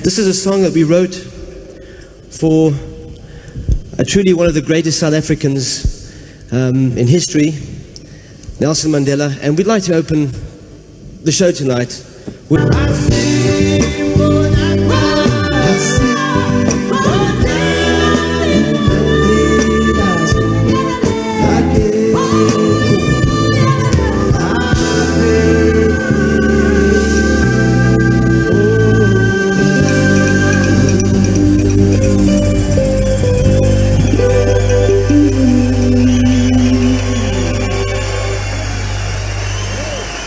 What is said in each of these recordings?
This is a song that we wrote for truly one of the greatest South Africans in history, Nelson Mandela, and we'd like to open the show tonight with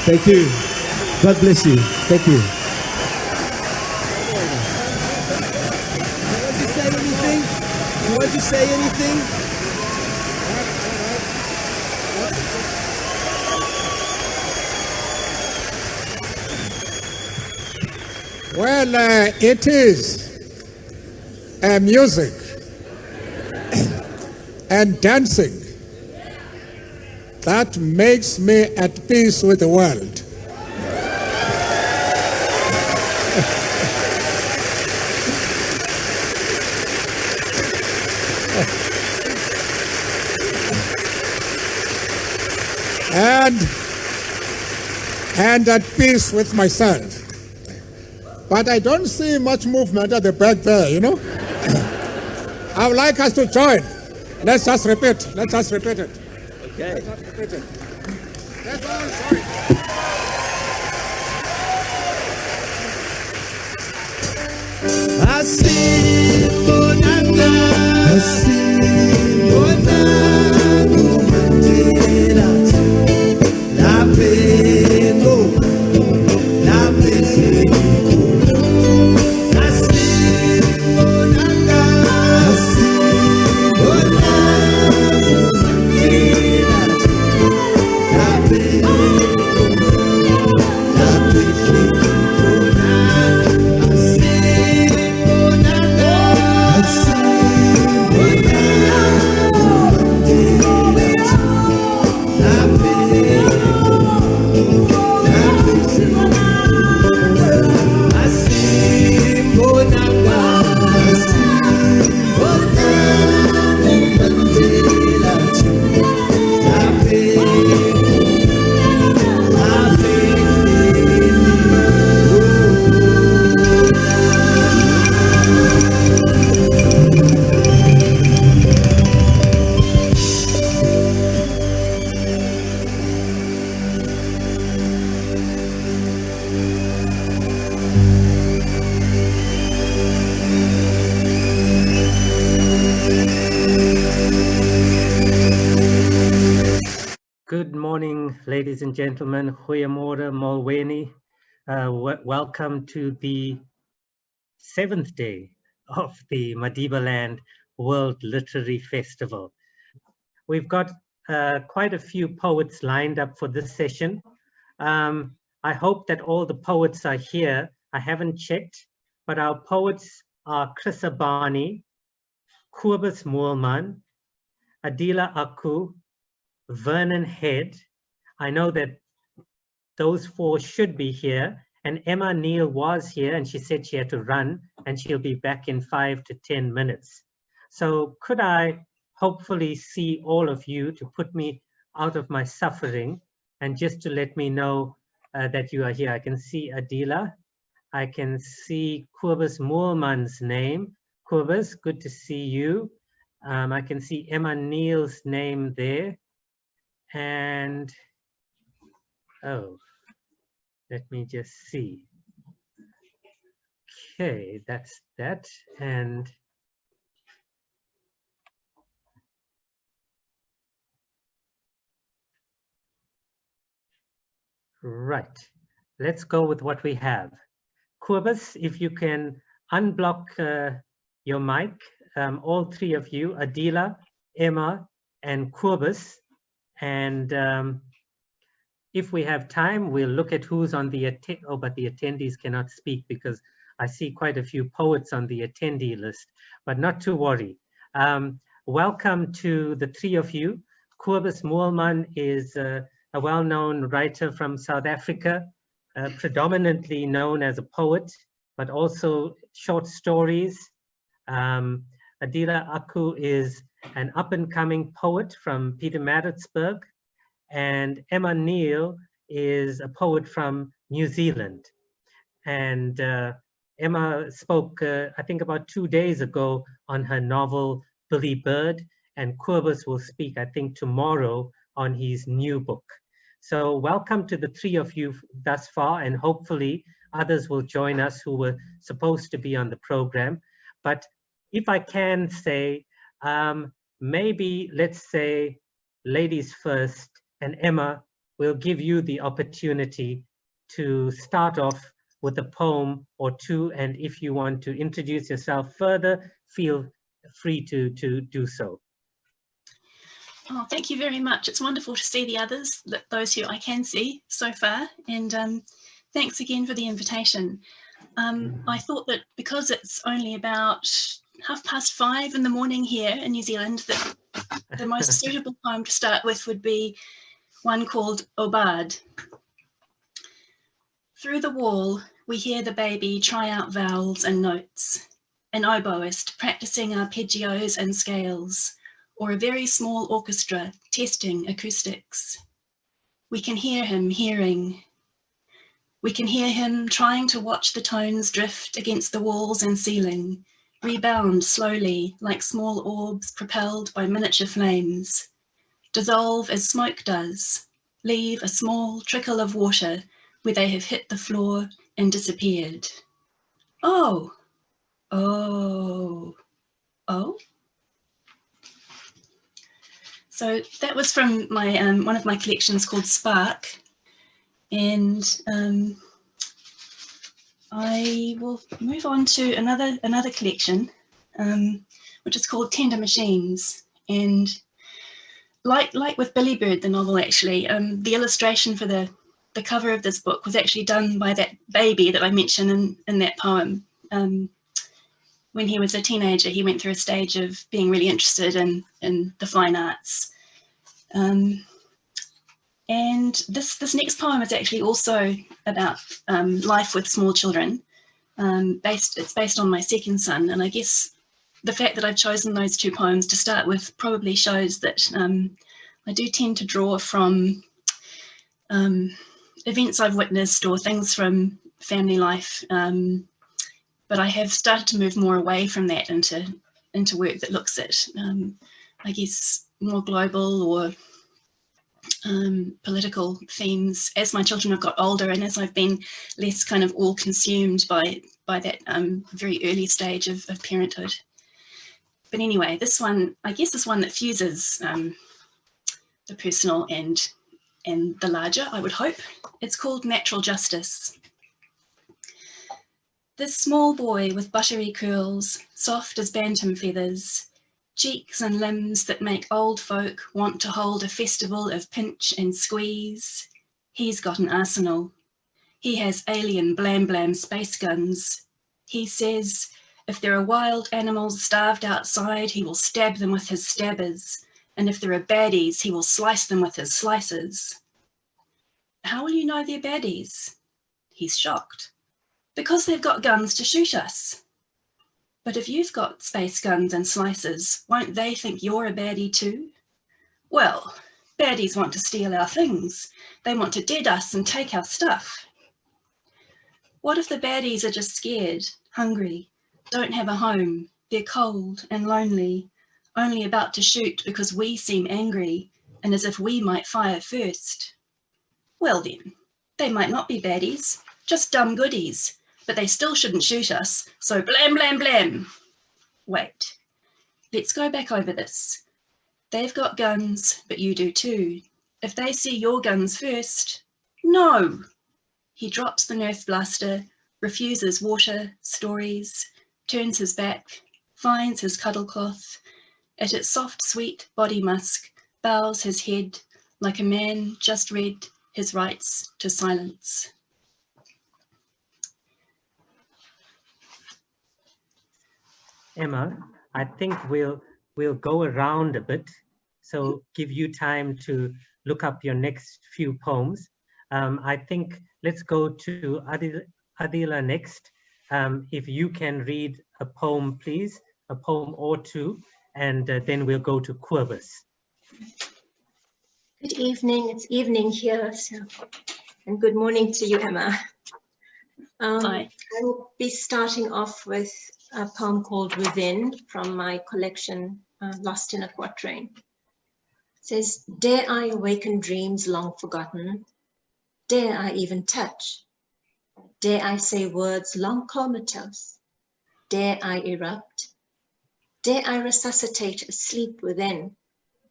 Thank you. God bless you. Thank you. You want to say anything? Well, it is music and dancing that makes me at peace with the world. and at peace with myself. But I don't see much movement at the back there, you know? I would like us to join. Let's just repeat. Let's just repeat it. Okay. Let's just repeat it. Let's all join. Good morning, ladies and gentlemen. Goeiemorgen, Molweni. Welcome to the 7th day of the Madibaland World Literary Festival. We've got quite a few poets lined up for this session. I hope that all the poets are here. I haven't checked, but our poets are Chris Abani, Kobus Moolman, Adiela Akoo, Vernon Head. I know that those four should be here, and Emma Neale was here and she said she had to run and she'll be back in 5 to 10 minutes. So could I hopefully see all of you to put me out of my suffering and just to let me know that you are here. I can see Adiela. I can see Kobus Moolman's name. Kobus, good to see you. I can see Emma Neale's name there. And, oh, let me just see. Okay, that's that. And right, let's go with what we have. Kobus, if you can unblock your mic, all three of you, Adiela, Emma, and Kobus. And if we have time, we'll look at who's on the but the attendees cannot speak because I see quite a few poets on the attendee list, but not to worry. Welcome to the three of you. Kobus Moolman is a well-known writer from South Africa, predominantly known as a poet, but also short stories. Adiela Akoo is an up-and-coming poet from Pietermaritzburg, and Emma Neale is a poet from New Zealand. And Emma spoke, I think about 2 days ago, on her novel Billy Bird, and Kobus will speak, I think, tomorrow on his new book. So welcome to the three of you thus far, and hopefully others will join us who were supposed to be on the program. But if I can say, maybe let's say ladies first, and Emma, will give you the opportunity to start off with a poem or two, and if you want to introduce yourself further, feel free to do so. Oh, thank you very much. It's wonderful to see the others, those who I can see so far, and thanks again for the invitation. I thought that because it's only about 5:30 in the morning here in New Zealand, that the most suitable poem to start with would be one called Obad. Through the wall, we hear the baby try out vowels and notes, an oboist practicing arpeggios and scales, or a very small orchestra testing acoustics. We can hear him hearing. We can hear him trying to watch the tones drift against the walls and ceiling, rebound slowly like small orbs propelled by miniature flames, dissolve as smoke does, leave a small trickle of water where they have hit the floor and disappeared. Oh, oh, oh. So that was from my one of my collections called Spark, and I will move on to another collection, which is called Tender Machines. And like with Billy Bird, the novel, actually, the illustration for the cover of this book was actually done by that baby that I mentioned in that poem. When he was a teenager, he went through a stage of being really interested in the fine arts. And this next poem is actually also about life with small children. It's based on my second son, and I guess the fact that I've chosen those two poems to start with probably shows that I do tend to draw from events I've witnessed or things from family life, but I have started to move more away from that into work that looks at, I guess, more global or political themes as my children have got older and as I've been less kind of all consumed by that very early stage of parenthood. But anyway, this one, I guess, is one that fuses the personal and the larger, I would hope. It's called Natural Justice. This small boy with buttery curls, soft as bantam feathers, cheeks and limbs that make old folk want to hold a festival of pinch and squeeze. He's got an arsenal. He has alien blam blam space guns. He says, if there are wild animals starved outside, he will stab them with his stabbers. And if there are baddies, he will slice them with his slicers. How will you know they're baddies? He's shocked. Because they've got guns to shoot us. But if you've got space guns and slicers, won't they think you're a baddie too? Well, baddies want to steal our things. They want to dead us and take our stuff. What if the baddies are just scared, hungry, don't have a home, they're cold and lonely, only about to shoot because we seem angry and as if we might fire first? Well then, they might not be baddies, just dumb goodies, but they still shouldn't shoot us, so blam, blam, blam. Wait, let's go back over this. They've got guns, but you do too. If they see your guns first, no. He drops the Nerf blaster, refuses water, stories, turns his back, finds his cuddle cloth, at its soft, sweet body musk, bows his head like a man just read his rights to silence. Emma, I think we'll go around a bit, so give you time to look up your next few poems. I think let's go to Adiela next. if you can read a poem, please, a poem or two, and then we'll go to Kobus. Good evening. It's evening here, and good morning to you, Emma. Hi. I will be starting off with a poem called Within from my collection, Lost in a Quatrain. It says, dare I awaken dreams long forgotten? Dare I even touch? Dare I say words long comatose? Dare I erupt? Dare I resuscitate asleep within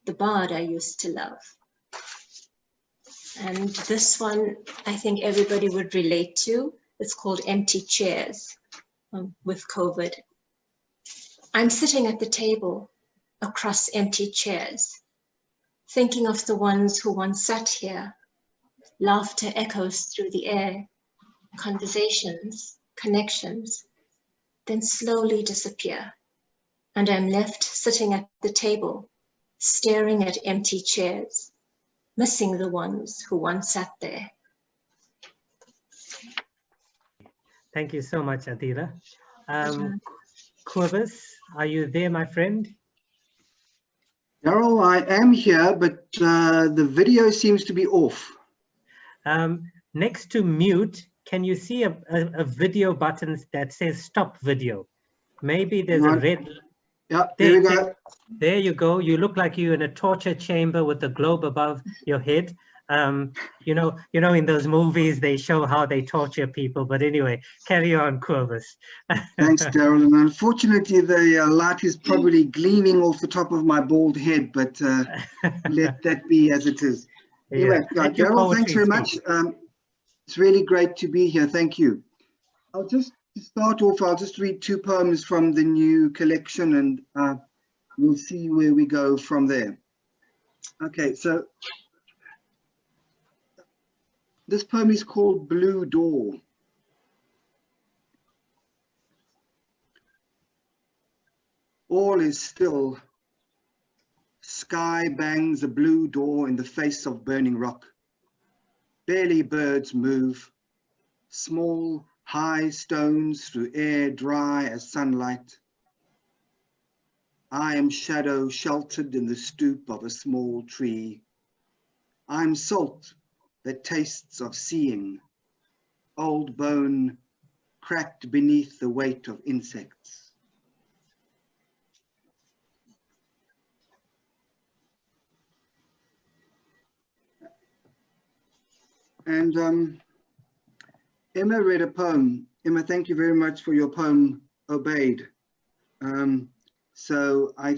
the bard I used to love? And this one, I think everybody would relate to. It's called Empty Chairs with COVID. I'm sitting at the table across empty chairs, thinking of the ones who once sat here. Laughter echoes through the air, conversations, connections, then slowly disappear. And I'm left sitting at the table, staring at empty chairs, missing the ones who once sat there. Thank you so much, Adiela. Kobus, are you there, my friend? Darryl, I am here, but the video seems to be off. Next to mute, can you see a video button that says stop video? Maybe there's a red. Yeah, there we go. There you go. You look like you're in a torture chamber with the globe above your head. You know, in those movies they show how they torture people. But anyway, carry on, Kobus. Thanks, Darryl. And unfortunately, the light is probably gleaming off the top of my bald head, but let that be as it is. Anyway, Yeah. Darryl, thanks very much. It's really great to be here. Thank you. I'll just start off. I'll just read two poems from the new collection, and we'll see where we go from there. Okay, so this poem is called Blue Door. All is still. Sky bangs a blue door in the face of burning rock. Barely birds move. Small, high stones through air dry as sunlight. I am shadow sheltered in the stoop of a small tree. I'm salt that tastes of seeing, old bone cracked beneath the weight of insects. And Emma read a poem. Emma, thank you very much for your poem, Obeyed. So I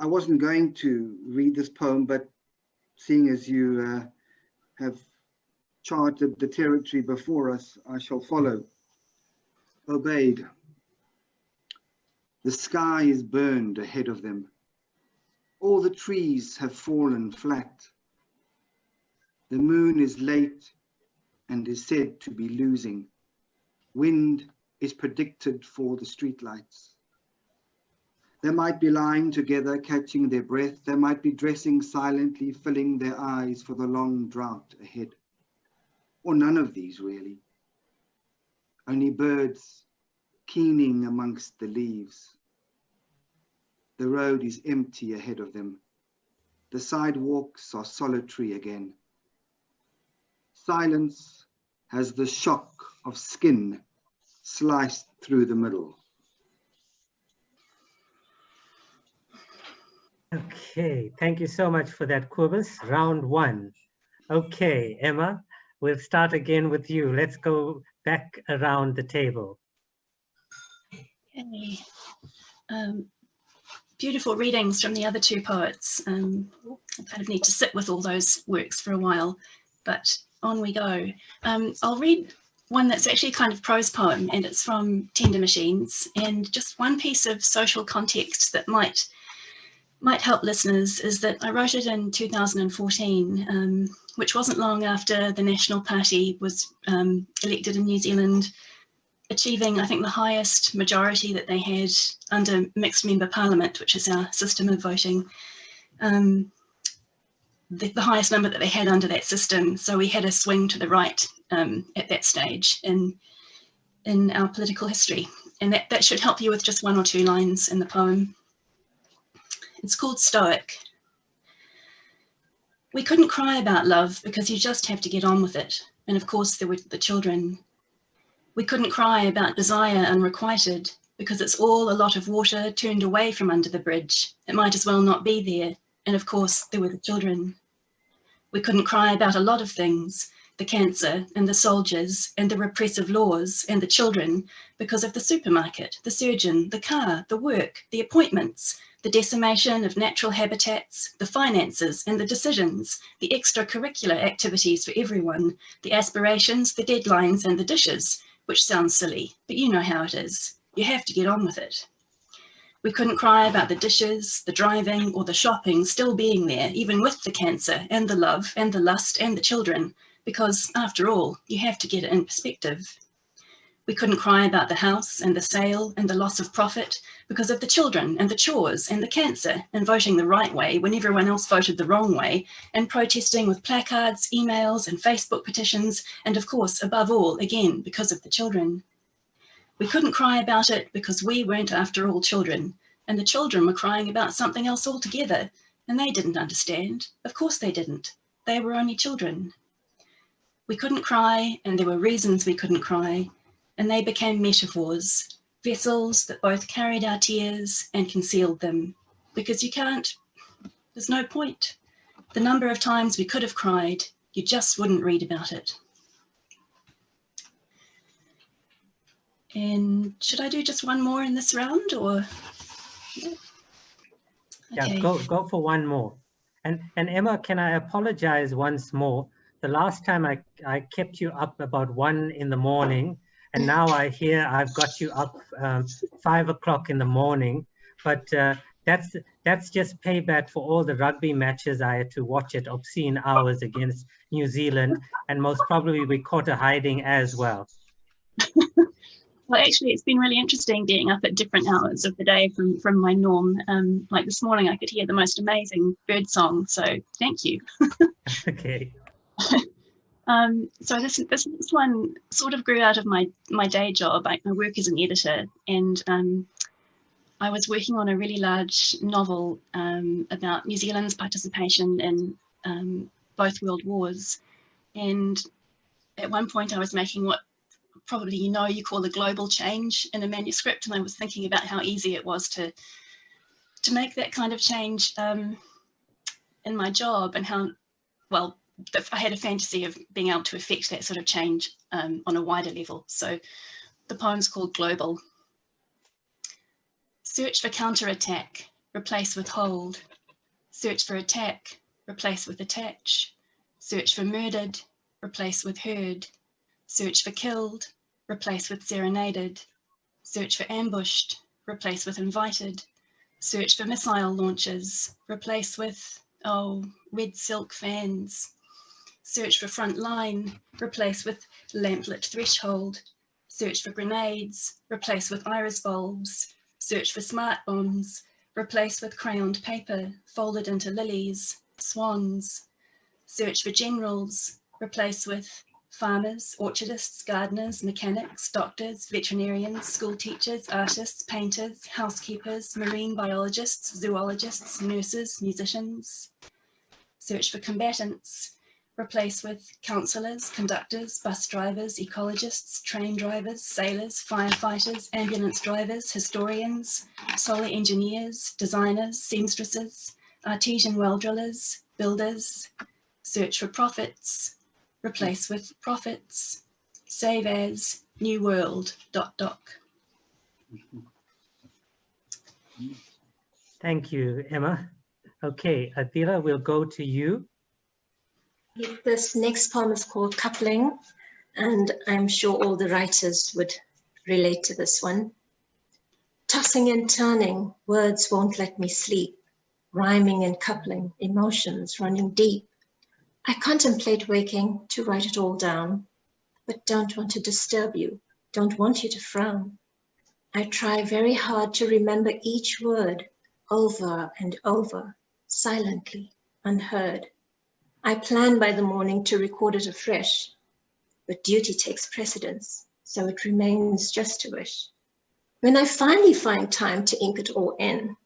wasn't going to read this poem, but seeing as you have charted the territory before us, I shall follow. Obeyed. The sky is burned ahead of them. All the trees have fallen flat. The moon is late and is said to be losing. Wind is predicted for the streetlights. They might be lying together, catching their breath. They might be dressing silently, filling their eyes for the long drought ahead. Or none of these, really. Only birds keening amongst the leaves. The road is empty ahead of them. The sidewalks are solitary again. Silence has the shock of skin sliced through the middle. Okay, thank you so much for that, Kobus. Round one. Okay, Emma, we'll start again with you. Let's go back around the table. Okay. Beautiful readings from the other two poets. I kind of need to sit with all those works for a while, but on we go. I'll read one that's actually a kind of prose poem, and it's from Tender Machines, and just one piece of social context that might help listeners is that I wrote it in 2014, which wasn't long after the National Party was elected in New Zealand, achieving, I think, the highest majority that they had under mixed member parliament, which is our system of voting, the highest number that they had under that system. So we had a swing to the right at that stage. And in our political history. And that should help you with just 1 or 2 lines in the poem. It's called Stoic. We couldn't cry about love because you just have to get on with it. And of course there were the children. We couldn't cry about desire unrequited because it's all a lot of water turned away from under the bridge. It might as well not be there. And of course there were the children. We couldn't cry about a lot of things, the cancer and the soldiers and the repressive laws and the children, because of the supermarket, the surgeon, the car, the work, the appointments, the decimation of natural habitats, the finances and the decisions, the extracurricular activities for everyone, the aspirations, the deadlines and the dishes, which sounds silly, but you know how it is. You have to get on with it. We couldn't cry about the dishes, the driving or the shopping still being there, even with the cancer and the love and the lust and the children, because after all, you have to get it in perspective. We couldn't cry about the house and the sale and the loss of profit because of the children and the chores and the cancer and voting the right way when everyone else voted the wrong way and protesting with placards, emails and Facebook petitions and of course, above all, again, because of the children. We couldn't cry about it because we weren't after all children and the children were crying about something else altogether and they didn't understand. Of course they didn't. They were only children. We couldn't cry and there were reasons we couldn't cry. And they became metaphors, vessels that both carried our tears and concealed them. Because you can't, there's no point. The number of times we could have cried, you just wouldn't read about it. And should I do just one more in this round or? Yeah, okay. Yeah, go for one more. And Emma, can I apologize once more? The last time I kept you up about 1 in the morning, and now I hear I've got you up 5 o'clock in the morning, but that's just payback for all the rugby matches I had to watch at obscene hours against New Zealand, and most probably we caught a hiding as well. Well, actually, it's been really interesting getting up at different hours of the day from my norm. Like this morning, I could hear the most amazing bird song, so thank you. Okay. So this one sort of grew out of my day job. I work as an editor, and I was working on a really large novel about New Zealand's participation in both world wars. And at one point I was making what probably you call a global change in a manuscript, and I was thinking about how easy it was to make that kind of change in my job, and how, well, I had a fantasy of being able to affect that sort of change on a wider level. So the poem's called Global. Search for counterattack, replace with hold. Search for attack, replace with attach. Search for murdered, replace with heard. Search for killed, replace with serenaded. Search for ambushed, replace with invited. Search for missile launches, replace with, oh, red silk fans. Search for front line, replace with lamplit threshold. Search for grenades, replace with iris bulbs. Search for smart bombs, replace with crayoned paper, folded into lilies, swans. Search for generals, replace with farmers, orchardists, gardeners, mechanics, doctors, veterinarians, school teachers, artists, painters, housekeepers, marine biologists, zoologists, nurses, musicians. Search for combatants, replace with counsellors, conductors, bus drivers, ecologists, train drivers, sailors, firefighters, ambulance drivers, historians, solar engineers, designers, seamstresses, artesian well drillers, builders. Search for prophets, replace with prophets, save as, new world, ... Thank you, Emma. Okay, Adiela, we'll go to you. This next poem is called Coupling, and I'm sure all the writers would relate to this one. Tossing and turning, words won't let me sleep. Rhyming and coupling, emotions running deep. I contemplate waking to write it all down, but don't want to disturb you, don't want you to frown. I try very hard to remember each word over and over, silently, unheard. I plan by the morning to record it afresh, but duty takes precedence, so it remains just a wish. When I finally find time to ink it all in,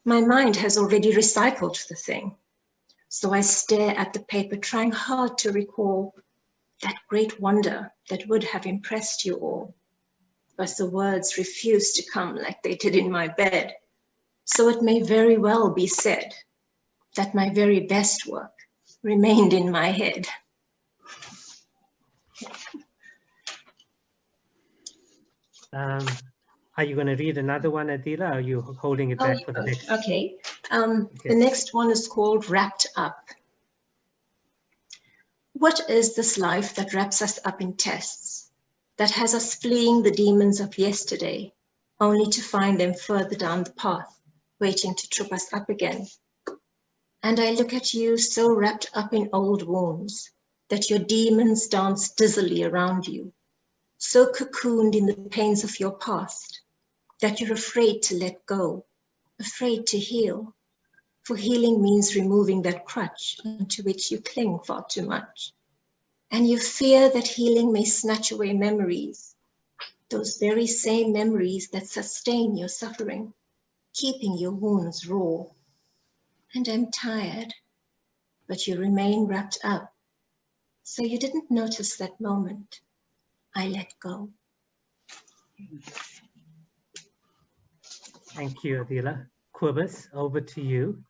my mind has already recycled the thing. So I stare at the paper, trying hard to recall that great wonder that would have impressed you all. But the words refuse to come like they did in my bed. So it may very well be said that my very best work remained in my head. Are you going to read another one, Adiela, or are you holding it back for the next? Okay. The next one is called Wrapped Up. What is this life that wraps us up in tests, that has us fleeing the demons of yesterday, only to find them further down the path, waiting to trip us up again? And I look at you so wrapped up in old wounds that your demons dance dizzily around you, so cocooned in the pains of your past that you're afraid to let go, afraid to heal. For healing means removing that crutch onto which you cling far too much. And you fear that healing may snatch away memories, those very same memories that sustain your suffering, keeping your wounds raw. And I'm tired, but you remain wrapped up. So you didn't notice that moment. I let go. Thank you, Adiela. Kobus, over to you.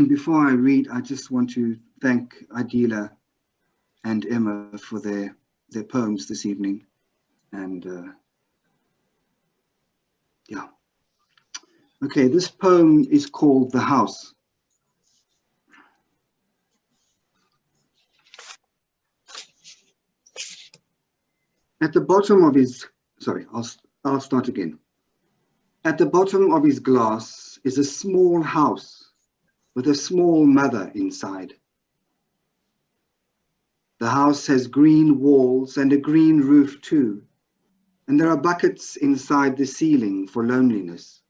Before I read, I just want to thank Adiela and Emma for their poems this evening. And yeah. Okay, this poem is called The House. At the bottom of his, sorry, I'll start again. At the bottom of his glass is a small house with a small mother inside. The house has green walls and a green roof too, and there are buckets inside the ceiling for loneliness.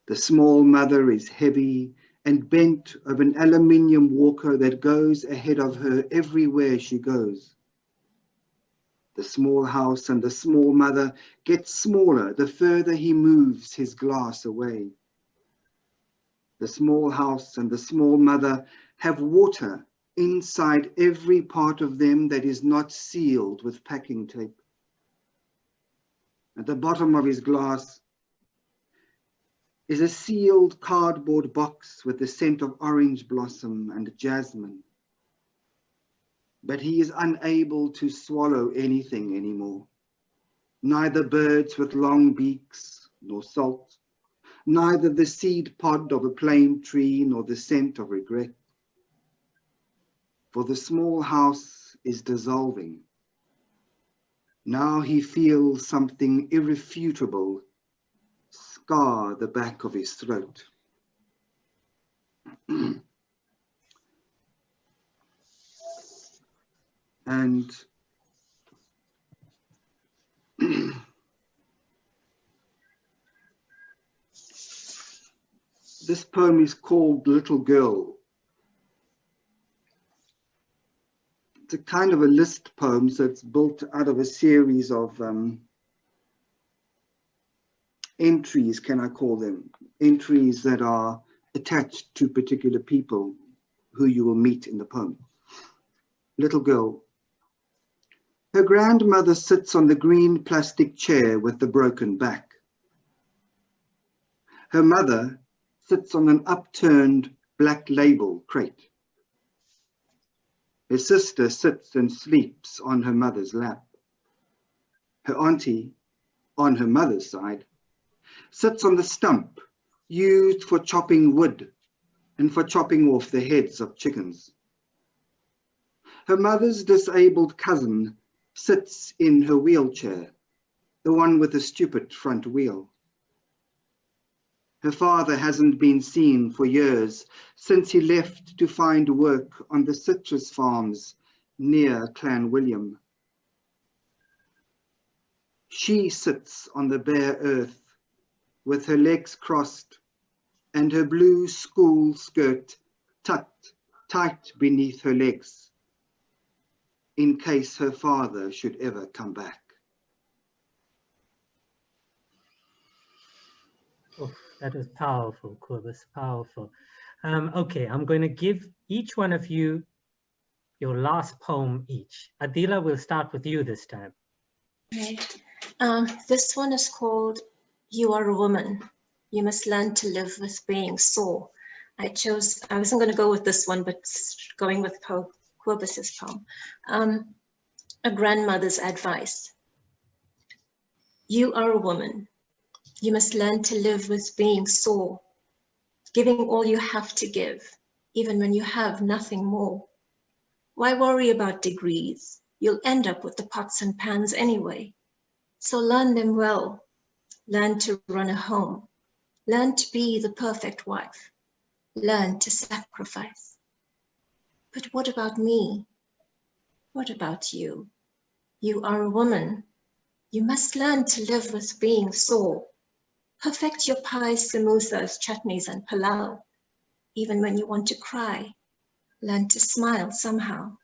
The small mother is heavy and bent of an aluminium walker that goes ahead of her everywhere she goes. The small house and the small mother get smaller the further he moves his glass away. The small house and the small mother have water inside every part of them that is not sealed with packing tape. At the bottom of his glass is a sealed cardboard box with the scent of orange blossom and jasmine. But he is unable to swallow anything anymore. Neither birds with long beaks, nor salt, neither the seed pod of a plane tree, nor the scent of regret. For the small house is dissolving. Now he feels something irrefutable scar the back of his throat. And this poem is called Little Girl. It's a kind of a list poem, so it's built out of a series of entries, can I call them? Entries that are attached to particular people who you will meet in the poem. Little Girl. Her grandmother sits on the green plastic chair with the broken back. Her mother sits on an upturned black label crate. Her sister sits and sleeps on her mother's lap. Her auntie, on her mother's side, sits on the stump used for chopping wood and for chopping off the heads of chickens. Her mother's disabled cousin sits in her wheelchair, the one with the stupid front wheel. Her father hasn't been seen for years, since he left to find work on the citrus farms near Clanwilliam. She sits on the bare earth with her legs crossed and her blue school skirt tucked tight beneath her legs, in case her father should ever come back. Oh, that was powerful, Kobus, powerful. Okay, I'm going to give each one of you your last poem each. Adiela, we'll start with you this time. Right. This one is called You Are a Woman. You Must Learn to Live with Being Sore. I wasn't going to go with this one, but going with Kobus's poem. A grandmother's advice. You are a woman. You must learn to live with being sore, giving all you have to give, even when you have nothing more. Why worry about degrees? You'll end up with the pots and pans anyway. So learn them well. Learn to run a home. Learn to be the perfect wife. Learn to sacrifice. But what about me? What about you? You are a woman. You must learn to live with being sore. Perfect your pies, samosas, chutneys, and palau. Even when you want to cry, learn to smile somehow.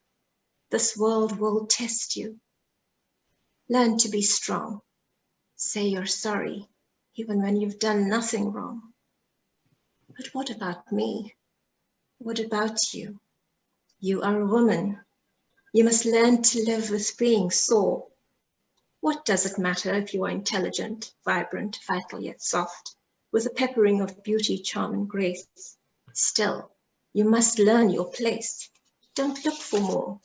This world will test you. Learn to be strong. Say you're sorry, even when you've done nothing wrong. But what about me? What about you? You are a woman. You must learn to live with being sore. What does it matter if you are intelligent, vibrant, vital yet soft, with a peppering of beauty, charm, and grace? Still, you must learn your place. Don't look for more.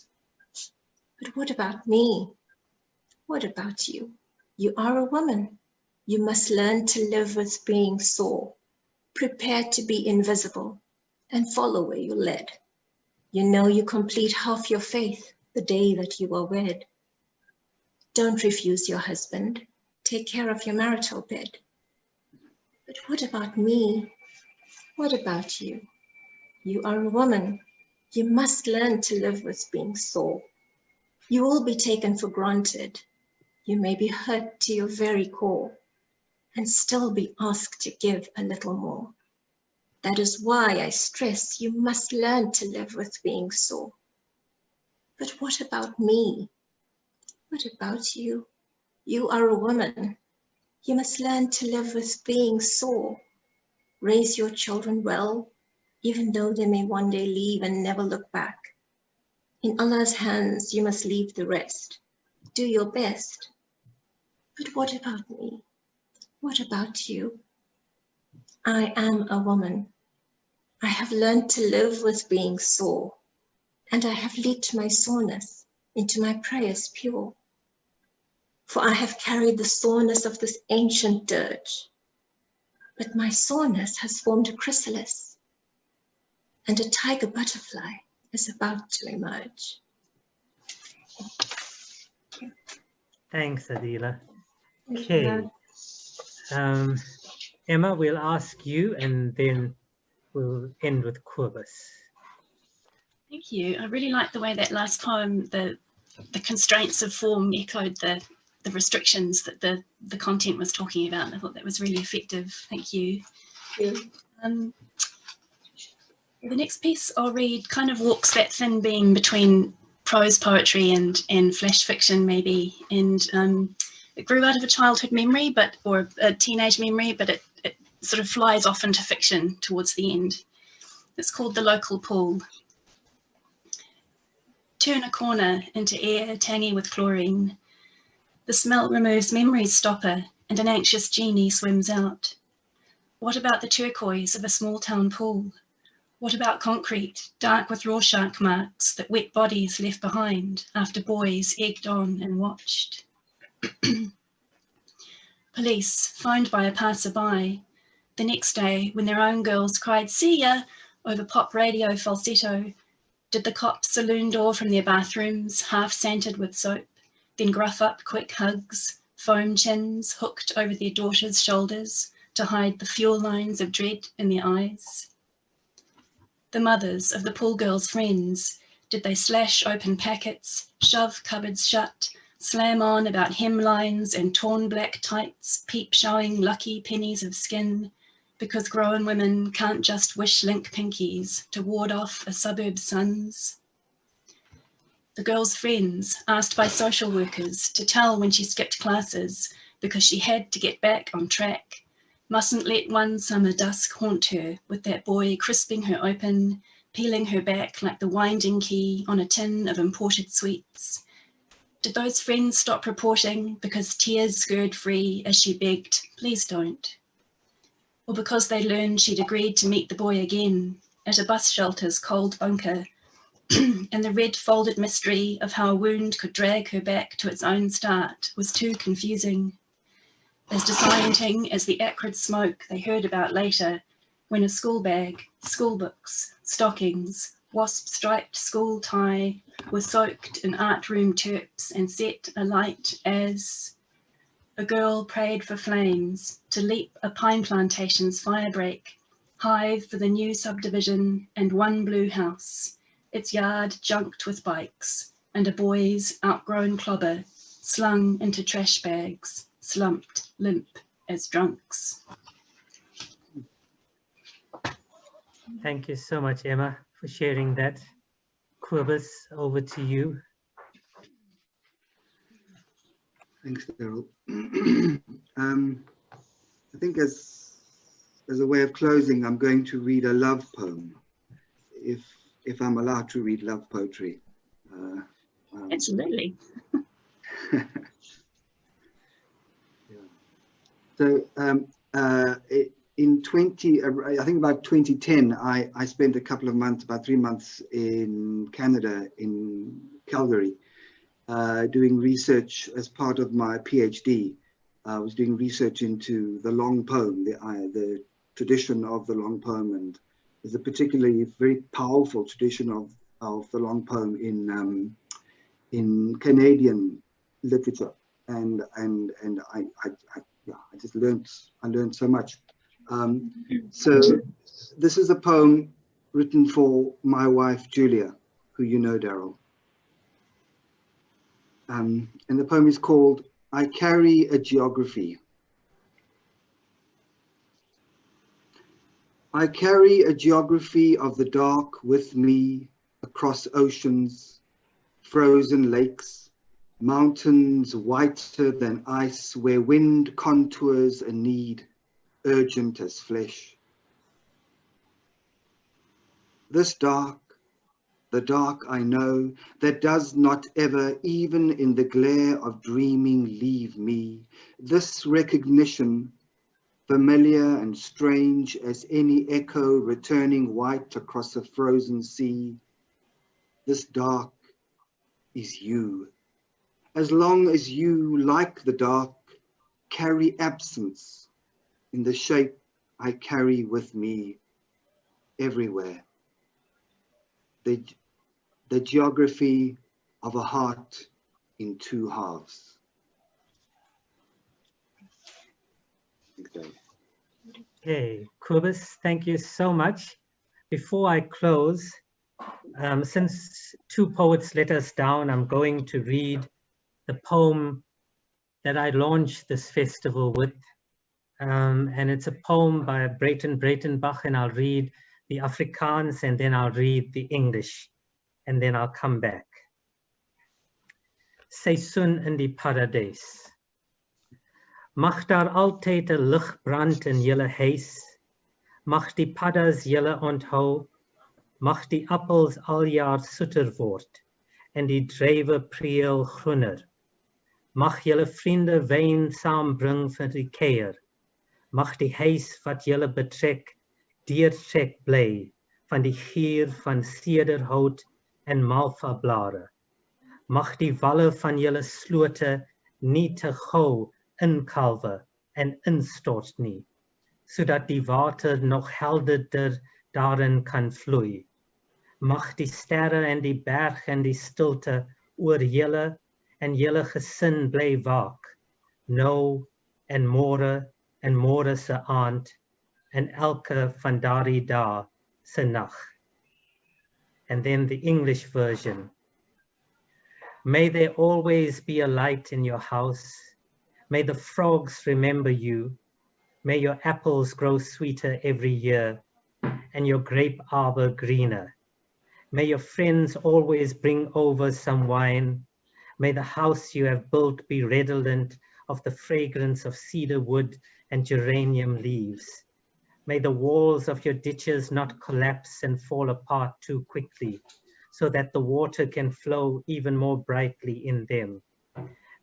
But what about me? What about you? You are a woman. You must learn to live with being sore. Prepare to be invisible and follow where you're led. You know you complete half your faith the day that you are wed. Don't refuse your husband. Take care of your marital bed. But what about me? What about you? You are a woman. You must learn to live with being sore. You will be taken for granted. You may be hurt to your very core and still be asked to give a little more. That is why I stress you must learn to live with being sore. But what about me? What about you? You are a woman. You must learn to live with being sore. Raise your children well, even though they may one day leave and never look back. In Allah's hands, you must leave the rest. Do your best. But what about me? What about you? I am a woman. I have learned to live with being sore, and I have leaked my soreness into my prayers pure. For I have carried the soreness of this ancient dirge, but my soreness has formed a chrysalis, and a tiger butterfly is about to emerge. Thanks, Adiela. Okay. Emma, we'll ask you and then we'll end with Kobus. Thank you. I really like the way that last poem, the constraints of form echoed the restrictions that the content was talking about. I thought that was really effective. Thank you. The next piece I'll read kind of walks that thin beam between prose poetry and flash fiction maybe. And it grew out of a childhood memory or a teenage memory, but it sort of flies off into fiction towards the end. It's called The Local Pool. Turn a corner into air tangy with chlorine. The smell removes memory's stopper and an anxious genie swims out. What about the turquoise of a small town pool? What about concrete, dark with Rorschach marks that wet bodies left behind after boys egged on and watched? Police, phoned by a passerby. The next day, when their own girls cried, "See ya!" over pop radio falsetto, did the cops saloon door from their bathrooms, half scented with soap, then gruff up quick hugs, foam chins hooked over their daughters' shoulders to hide the fuel lines of dread in their eyes? The mothers of the pool girls' friends, did they slash open packets, shove cupboards shut, slam on about hemlines and torn black tights, peep showing lucky pennies of skin, because grown women can't just wish link pinkies to ward off a suburb's sons. The girl's friends, asked by social workers to tell when she skipped classes because she had to get back on track, mustn't let one summer dusk haunt her with that boy crisping her open, peeling her back like the winding key on a tin of imported sweets. Did those friends stop reporting because tears scurried free as she begged, please don't? Or because they learned she'd agreed to meet the boy again at a bus shelter's cold bunker, and the red folded mystery of how a wound could drag her back to its own start was too confusing. As disorienting as the acrid smoke they heard about later, when a school bag, school books, stockings, wasp-striped school tie were soaked in art room terps and set alight as a girl prayed for flames to leap a pine plantation's firebreak, hive for the new subdivision and one blue house, its yard junked with bikes, and a boy's outgrown clobber slung into trash bags, slumped limp as drunks. Thank you so much, Emma, for sharing that. Kobus, over to you. Thanks, Darryl. I think as a way of closing, I'm going to read a love poem, if I'm allowed to read love poetry. Absolutely. So I think about 2010, I spent a couple of months, about 3 months in Canada, in Calgary, doing research as part of my PhD. I was doing research into the long poem, the tradition of the long poem, and there's a particularly very powerful tradition of the long poem in Canadian literature, and I just learned so much. So this is a poem written for my wife Julia, who you know, Darryl. And the poem is called I Carry a Geography. I carry a geography of the dark with me across oceans, frozen lakes, mountains whiter than ice where wind contours a need urgent as flesh. This dark, the dark I know, that does not ever, even in the glare of dreaming, leave me. This recognition, familiar and strange as any echo returning white across a frozen sea. This dark is you. As long as you, like the dark, carry absence in the shape I carry with me everywhere. The geography of a heart in two halves. Okay, Kobus, thank you so much. Before I close, since two poets let us down, I'm going to read the poem that I launched this festival with. And it's a poem by Breyten Breitenbach, and I'll read the Afrikaans and then I'll read the English, and then I'll come back. Seisoen in die paradijs. Mag daar altyd 'n lig brand in julle huis, mag die paddas julle onthou, mag die appels aljaar soeter word en die druiwe preel groener. Mag julle vriende wyn saambring vir die kuier, mag die huis wat julle betrek deurtrek bly van die geur van sederhout en malvablare. Mag die walle van julle slote nie te gou inkalwe en instort nie, sodat die water nog helderder daarin kan vloei. Mag die sterre en die berg en die stilte oor julle en julle gesin bly waak, nou en môre se aand en elke van daardie dae se nag. And then the English version. May there always be a light in your house. May the frogs remember you. May your apples grow sweeter every year and your grape arbor greener. May your friends always bring over some wine. May the house you have built be redolent of the fragrance of cedar wood and geranium leaves. May the walls of your ditches not collapse and fall apart too quickly, so that the water can flow even more brightly in them.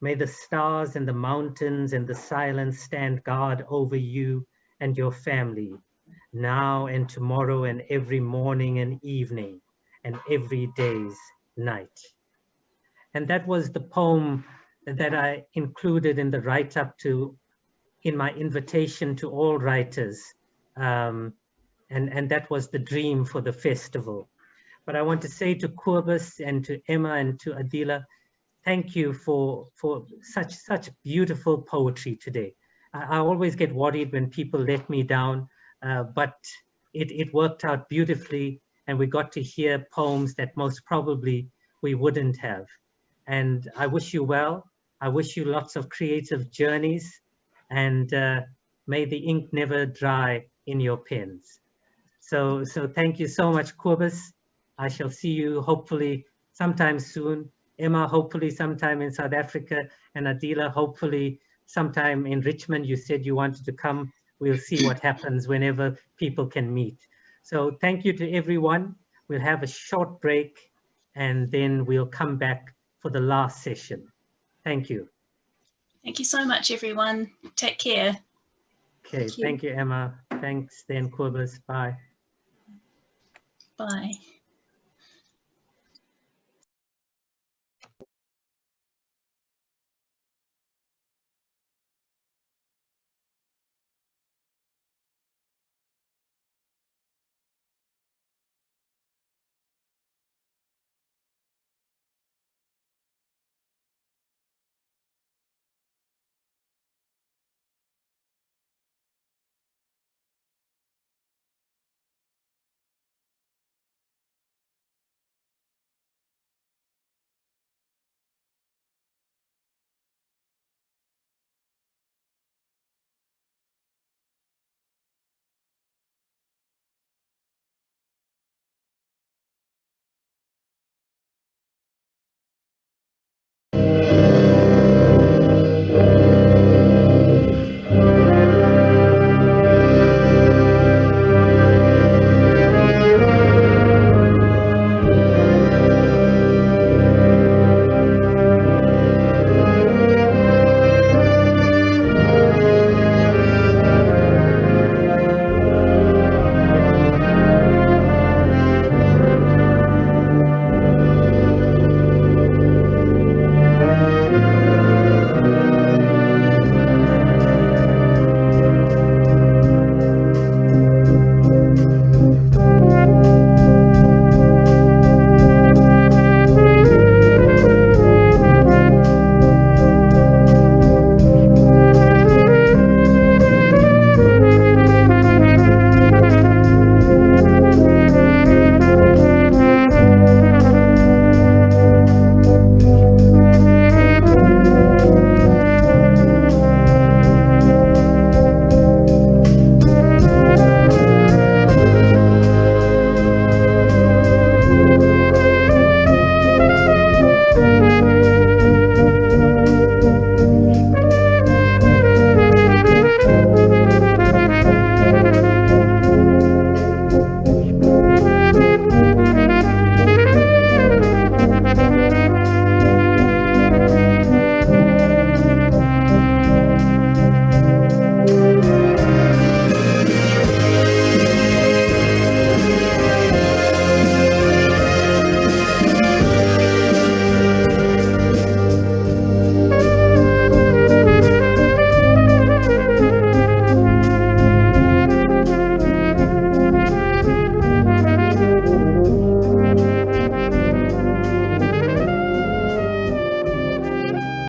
May the stars and the mountains and the silence stand guard over you and your family, now and tomorrow and every morning and evening and every day's night. And that was the poem that I included in the write-up in my invitation to all writers. And that was the dream for the festival. But I want to say to Kobus and to Emma and to Adiela, thank you for such beautiful poetry today. I always get worried when people let me down, but it worked out beautifully, and we got to hear poems that most probably we wouldn't have. And I wish you well. I wish you lots of creative journeys, and may the ink never dry in your pens. So thank you so much, Kobus. I shall see you hopefully sometime soon. Emma, hopefully sometime in South Africa, and Adiela, hopefully sometime in Richmond. You said you wanted to come. We'll see what happens whenever people can meet. So thank you to everyone. We'll have a short break, and then we'll come back for the last session. Thank you. Thank you so much, everyone. Take care. Okay, thank you, Emma. Thanks, then, Kobus. Bye. Bye.